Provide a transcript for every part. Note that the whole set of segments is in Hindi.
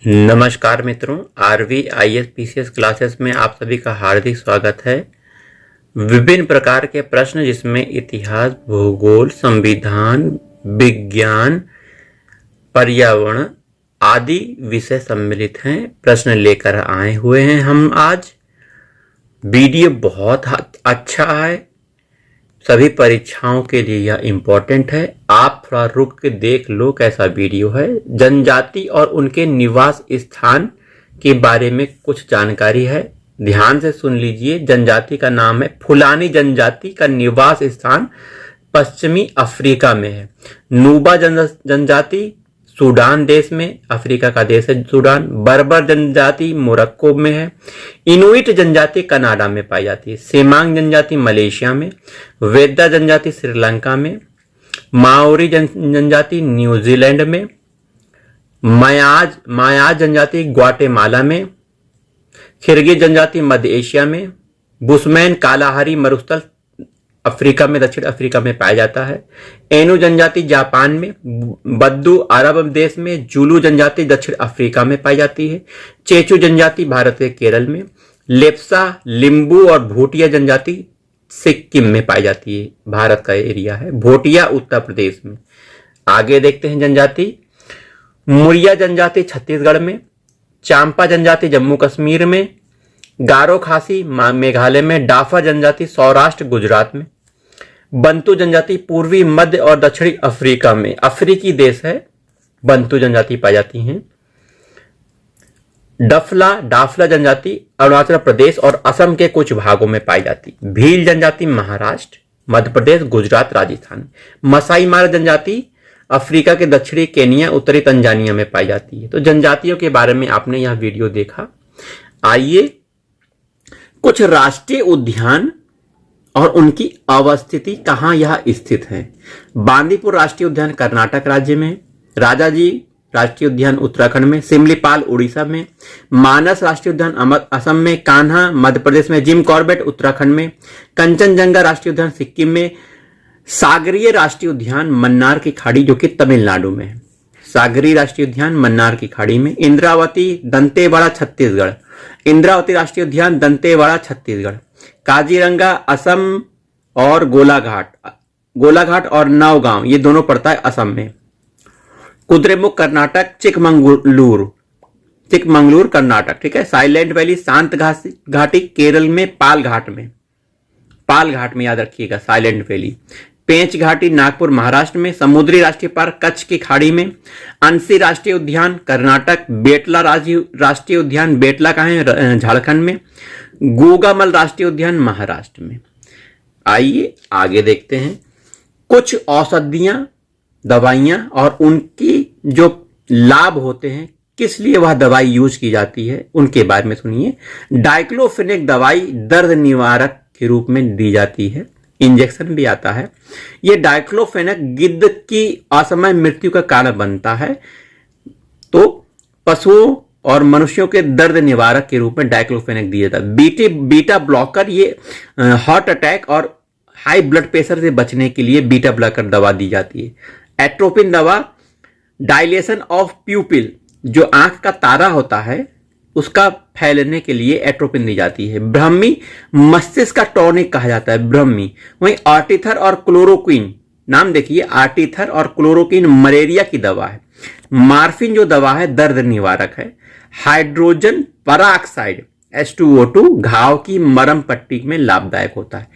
नमस्कार मित्रों, आरवी आईएएस पीसीएस क्लासेस में आप सभी का हार्दिक स्वागत है। विभिन्न प्रकार के प्रश्न जिसमें इतिहास, भूगोल, संविधान, विज्ञान, पर्यावरण आदि विषय सम्मिलित हैं, प्रश्न लेकर आए हुए हैं हम आज। वीडियो बहुत अच्छा है, सभी परीक्षाओं के लिए यह इम्पोर्टेंट है। आप थोड़ा रुक के देख लो कैसा वीडियो है। जनजाति और उनके निवास स्थान के बारे में कुछ जानकारी है, ध्यान से सुन लीजिए। जनजाति का नाम है फुलानी जनजाति का निवास स्थान पश्चिमी अफ्रीका में है। नुबा जनजाति सूडान देश में, अफ्रीका का देश है सूडान। बर्बर जनजाति मोरक्को में है। इनुइट जनजाति कनाडा में पाई जाती है। सेमांग जनजाति मलेशिया में। वेदा जनजाति श्रीलंका में। माओरी जनजाति न्यूजीलैंड में। मायाज जनजाति ग्वाटेमाला में। खिरगिज जनजाति मध्य एशिया में। बुशमैन कालाहारी मरुस्थल अफ्रीका में, दक्षिण अफ्रीका में पाया जाता है। एनु जनजाति जापान में। बद्दू अरब देश में। जुलू जनजाति दक्षिण अफ्रीका में पाई जाती है। चेचू जनजाति भारत के केरल में। लेप्सा, लिम्बू और भूटिया जनजाति सिक्किम में पाई जाती है, भारत का एरिया है। भोटिया उत्तर प्रदेश में। आगे देखते हैं जनजाति। मुरिया जनजाति छत्तीसगढ़ में। चांपा जनजाति जम्मू कश्मीर में। गारो खासी मेघालय में। डाफा जनजाति सौराष्ट्र गुजरात में। बंतू जनजाति पूर्वी मध्य और दक्षिणी अफ्रीका में, अफ्रीकी देश है, बंतू जनजाति पाई जाती हैं। डाफला जनजाति अरुणाचल प्रदेश और असम के कुछ भागों में पाई जाती। भील जनजाति महाराष्ट्र, मध्य प्रदेश, गुजरात, राजस्थान। मसाई मारा जनजाति अफ्रीका के दक्षिणी केनिया, उत्तरी तंजानिया में पाई जाती है। तो जनजातियों के बारे में आपने यह वीडियो देखा। आइए कुछ राष्ट्रीय उद्यान और उनकी अवस्थिति, कहाँ यह स्थित है। बांदीपुर राष्ट्रीय उद्यान कर्नाटक राज्य में। राजाजी राष्ट्रीय उद्यान उत्तराखंड में। सिमलीपाल उड़ीसा में। मानस राष्ट्रीय उद्यान असम में। कान्हा मध्य प्रदेश में। जिम कॉर्बेट उत्तराखंड में। कंचनजंगा राष्ट्रीय उद्यान सिक्किम में। सागरीय राष्ट्रीय उद्यान मन्नार की खाड़ी जो कि तमिलनाडु में है। सागरीय राष्ट्रीय उद्यान मन्नार की खाड़ी में। इंद्रावती दंतेवाड़ा छत्तीसगढ़। इंद्रावती राष्ट्रीय उद्यान दंतेवाड़ा छत्तीसगढ़। काजीरंगा असम और गोलाघाट और नौगांव ये दोनों पड़ता है असम में। कुद्रेमुख कर्नाटक। चिकमंगलूर कर्नाटक, ठीक है। साइलेंट वैली शांत घाटी केरल में। पालघाट में याद रखिएगा साइलेंट वैली। पेंच घाटी नागपुर महाराष्ट्र में। समुद्री राष्ट्रीय पार्क कच्छ की खाड़ी में। अंसी राष्ट्रीय उद्यान कर्नाटक। बेटला राष्ट्रीय उद्यान बेटला का है झारखंड में। गोगामल राष्ट्रीय उद्यान महाराष्ट्र में। आइए आगे देखते हैं कुछ औषधियां, दवाइयां और उनकी जो लाभ होते हैं, किस लिए वह दवाई यूज की जाती है, उनके बारे में सुनिए। डाइक्लोफेनेक दवाई दर्द निवारक के रूप में दी जाती है, इंजेक्शन भी आता है। यह डाइक्लोफेनेक गिद्ध की असमय मृत्यु का कारण बनता है, तो पशुओं और मनुष्यों के दर्द निवारक के रूप में डाइक्लोफेनेक दिया जाता है। बीटा ब्लॉकर, ये हार्ट अटैक और हाई ब्लड प्रेशर से बचने के लिए बीटा ब्लॉकर दवा दी जाती है। एट्रोपिन दवा डायलेशन ऑफ प्यूपिल, जो आंख का तारा होता है उसका फैलने के लिए एट्रोपिन दी जाती है। ब्रह्मी मस्तिष्क का टॉनिक कहा जाता है, ब्रह्मी। वहीं आर्टिथर और क्लोरोक्विन, नाम देखिए, आर्टिथर और क्लोरोक्विन मलेरिया की दवा है। मार्फिन जो दवा है दर्द निवारक है। हाइड्रोजन पराऑक्साइड H2O2 घाव की मरहम पट्टी में लाभदायक होता है।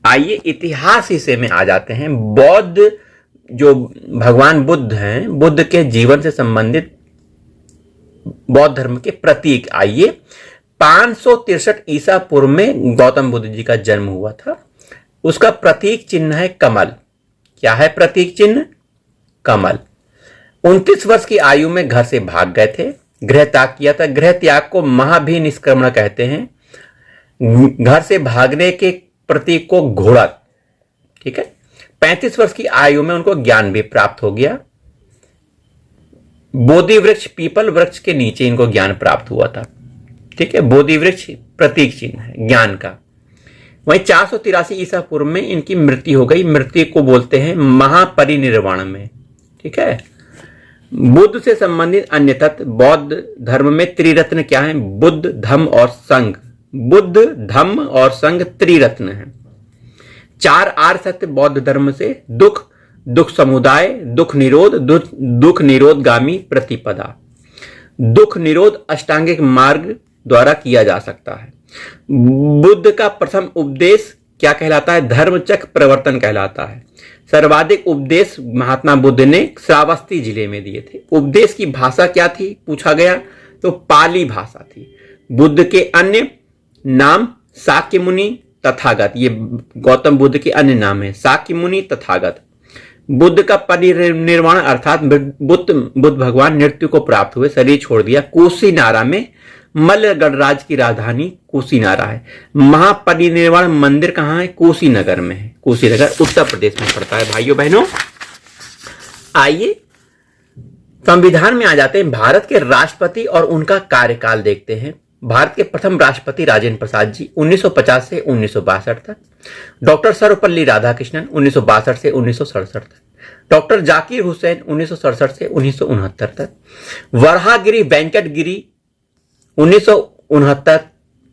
आइए इतिहास हिस्से में आ जाते हैं। बौद्ध, जो भगवान बुद्ध हैं, बुद्ध के जीवन से संबंधित बौद्ध धर्म के प्रतीक। आइए 563 ईसा पूर्व में गौतम बुद्ध जी का जन्म हुआ था। उसका प्रतीक चिन्ह है कमल। क्या है प्रतीक चिन्ह? कमल। 29 वर्ष की आयु में घर से भाग गए थे, गृह त्याग किया था। गृह त्याग को महाभिनिष्क्रमण कहते हैं। घर से भागने के प्रतीक को घोड़ा, ठीक है। 35 वर्ष की आयु में उनको ज्ञान भी प्राप्त हो गया। बोधि वृक्ष, पीपल वृक्ष के नीचे इनको ज्ञान प्राप्त हुआ था, ठीक है। बोधि वृक्ष प्रतीक चिन्ह है ज्ञान का। वहीं 483 ईसा पूर्व में इनकी मृत्यु हो गई। मृत्यु को बोलते हैं महापरिनिर्वाण में, ठीक है। बुद्ध से संबंधित अन्य तत्व। बौद्ध धर्म में त्रिरत्न क्या है? बुद्ध, धम्म और संघ। बुद्ध, धम्म और संघ त्रिरत्न है। 4 आर्य सत्य बौद्ध धर्म से। दुख, दुख समुदाय, दुख निरोध, दुख निरोधगामी प्रतिपदा। दुख निरोध अष्टांगिक मार्ग द्वारा किया जा सकता है। बुद्ध का प्रथम उपदेश क्या कहलाता है? धर्मचक्र प्रवर्तन कहलाता है। सर्वाधिक उपदेश महात्मा बुद्ध ने श्रावस्ती जिले में दिए थे। उपदेश की भाषा क्या थी पूछा गया, तो पाली भाषा थी। बुद्ध के अन्य नाम शाक्य मुनि, तथागत। ये गौतम बुद्ध के अन्य नाम है, शाक्य मुनि, तथागत। बुद्ध का परिनिर्वाण अर्थात बुद्ध भगवान मृत्यु को प्राप्त हुए, शरीर छोड़ दिया, कुशीनारा में। मल्ल गणराज की राजधानी कुशीनारा है। महापरिनिर्वाण मंदिर कहां है? कुशीनगर में है। कुशीनगर उत्तर प्रदेश में पड़ता है भाइयों बहनों। आइए संविधान में आ जाते हैं। भारत के राष्ट्रपति और उनका कार्यकाल देखते हैं। भारत के प्रथम राष्ट्रपति राजेंद्र प्रसाद जी 1950 से 1962 तक। डॉक्टर सर्वपल्ली राधाकृष्णन 1962 से 1967 तक। डॉक्टर जाकिर हुसैन 1967 से 1969 तक। वराहगिरी वेंकट गिरी 1969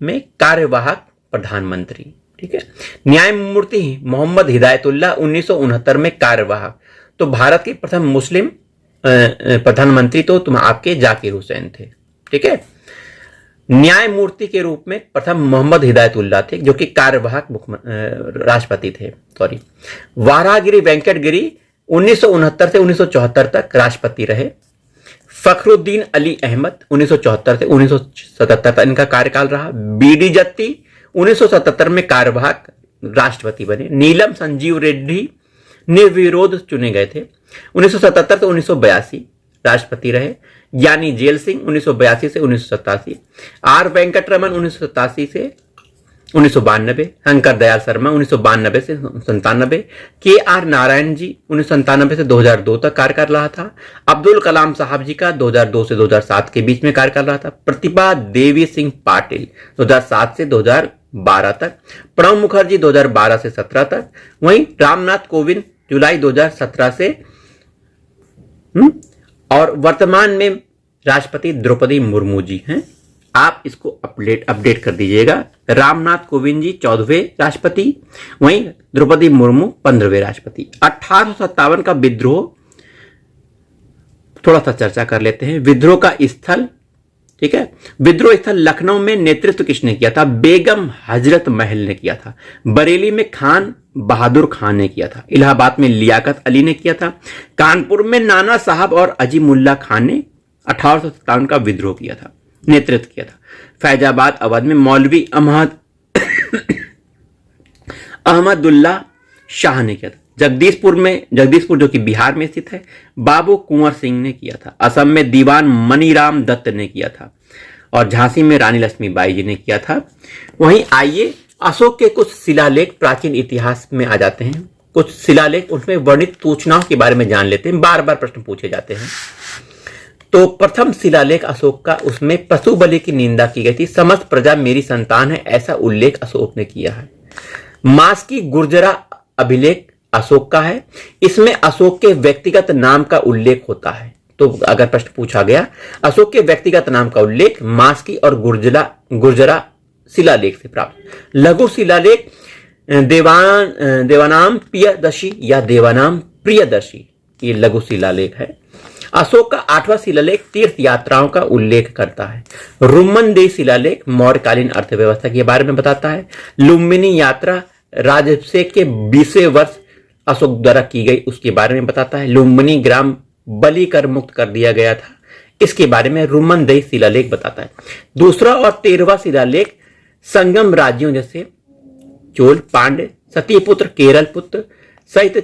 में कार्यवाहक प्रधानमंत्री। ठीक है। न्यायमूर्ति मोहम्मद हिदायतुल्लाह 1969 में कार्यवाहक। तो भारत के प्रथम मुस्लिम प्रधानमंत्री तो तुम आपके जाकिर हुसैन थे। ठीक है। न्यायमूर्ति के रूप में प्रथम मोहम्मद हिदायतुल्लाह थे जो कि कार्यवाहक राष्ट्रपति थे। सॉरी, वराहगिरी वेंकट गिरी 1969 से 1974 तक राष्ट्रपति रहे। फखरुद्दीन अली अहमद 1974 से 1977 तक इनका कार्यकाल रहा। बीडी जत्ती 1977 में कार्यवाहक राष्ट्रपति बने। नीलम संजीव रेड्डी निर्विरोध चुने गए थे। 1977 से 1982 राष्ट्रपति रहे। ज्ञानी जेल सिंह 1982 से 1987। आर वेंकटरमन 1987 से 1992। शंकर दयाल शर्मा 1992 से 97। के आर नारायण जी 1997 से 2002 तक कार्यकाल रहा था। अब्दुल कलाम साहब जी का 2002 से 2007 के बीच में कार्यकाल रहा था। प्रतिभा देवी सिंह पाटिल 2007 से 2012 तक। प्रणब मुखर्जी 2012 से 17 तक। वहीं रामनाथ कोविंद जुलाई 2017 से और वर्तमान में राष्ट्रपति द्रौपदी मुर्मू जी हैं। आप इसको अपडेट कर दीजिएगा। रामनाथ कोविंद जी 14वें राष्ट्रपति, वहीं द्रौपदी मुर्मू 15वें राष्ट्रपति। 1857 का विद्रोह थोड़ा सा चर्चा कर लेते हैं। विद्रोह का स्थल, ठीक है, विद्रोह स्थल लखनऊ में नेतृत्व किसने किया था? बेगम हजरत महल ने किया था। बरेली में खान बहादुर खान ने किया था। इलाहाबाद में लियाकत अली ने किया था। कानपुर में नाना साहब और अजीमुल्ला खान ने 1857 का विद्रोह किया था, नेतृत्व किया था। फैजाबाद अवध में मौलवी अहमदुल्ला शाह ने किया था। जगदीशपुर जो कि बिहार में स्थित है, बाबू कुंवर सिंह ने किया था। असम में दीवान मनीराम दत्त ने किया था और झांसी में रानी लक्ष्मीबाई जी ने किया था। वहीं आइए अशोक के कुछ शिलालेख प्राचीन इतिहास में आ जाते हैं। कुछ शिलालेख उसमें वर्णित सूचनाओं के बारे में जान लेते हैं। बार बार प्रश्न पूछे जाते हैं। तो प्रथम शिलालेख अशोक का, उसमें पशु बलि की निंदा की गई थी। समस्त प्रजा मेरी संतान है, ऐसा उल्लेख अशोक ने किया है। मास की गुर्जरा अभिलेख अशोक का है। इसमें अशोक के व्यक्तिगत नाम का उल्लेख होता है। तो अगर प्रश्न पूछा गया अशोक के व्यक्तिगत नाम का उल्लेख मास्की और गुर्जरा शिलालेख से प्राप्त। लघु शिलालेख देवानाम प्रियदर्शी या देवानाम प्रियदर्शी, ये लघु शिलालेख है। अशोक का 8वां शिलालेख तीर्थ यात्राओं का उल्लेख करता है। रुम्मनदेही शिलालेख मौर्यकालीन अर्थव्यवस्था के बारे में बताता है। लुम्बिनी यात्रा राजाभिषेक के 20वें वर्ष अशोक द्वारा की गई उसके बारे में बताता है। लुम्बिनी ग्राम बलि कर मुक्त कर दिया गया था, इसके बारे में रुम्मनदेही शिलालेख बताता है। दूसरा और 13वां शिलालेख संगम राज्यों जैसे चोल, पांड्य, सतीपुत्र, केरल पुत्र सहित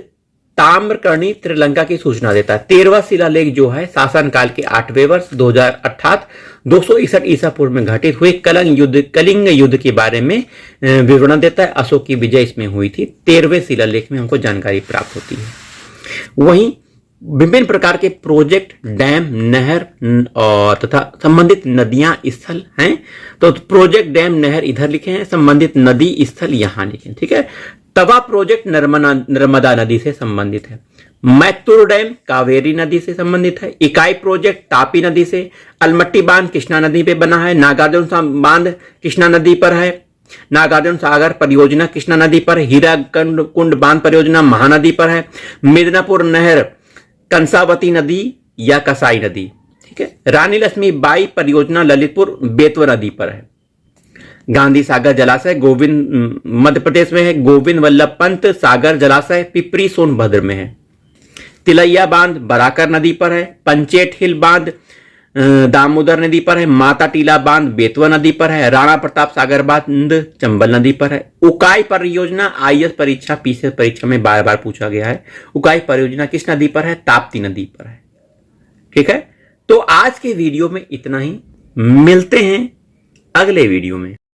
ताम्रकर्णी श्रीलंका की सूचना देता है। 13वां शिलालेख जो है शासनकाल के 8वें वर्ष 2000 अर्थात 261 ईसा पूर्व में घटित हुए कलिंग युद्ध के बारे में विवरण देता है। अशोक की विजय इसमें हुई थी। 13वें शिलालेख में हमको जानकारी प्राप्त होती है। वहीं विभिन्न प्रकार के प्रोजेक्ट, डैम, नहर तथा संबंधित नदियां स्थल हैं। तो प्रोजेक्ट, डैम, नहर इधर लिखे हैं, संबंधित नदी स्थल यहां लिखे हैं। ठीक है। तवा प्रोजेक्ट नर्मदा नदी से संबंधित है। मैत्तूर डैम कावेरी नदी से संबंधित है। इकाई प्रोजेक्ट तापी नदी से। अलमट्टी बांध कृष्णा नदी पे बना है। नागार्जुन बांध कृष्णा नदी पर है। नागार्जुन सागर परियोजना कृष्णा नदी पर। हीराकुंड बांध परियोजना महानदी पर है। मिदनापुर नहर कंसावती नदी या कसाई नदी, ठीक है। रानी लक्ष्मीबाई परियोजना ललितपुर बेतवा नदी पर है। गांधी सागर जलाशय गोविंद मध्य प्रदेश में है। गोविंद वल्लभ पंत सागर जलाशय पिपरी सोनभद्र में है। तिलैया बांध बराकर नदी पर है। पंचेट हिल बांध दामोदर नदी पर है। माता टीला बांध बेतवा नदी पर है। राणा प्रताप सागर बांध चंबल नदी पर है। उकाई परियोजना आईएएस परीक्षा पीसीएस परीक्षा में बार बार पूछा गया है। उकाई परियोजना किस नदी पर है? ताप्ती नदी पर है, ठीक है। तो आज के वीडियो में इतना ही, मिलते हैं अगले वीडियो में।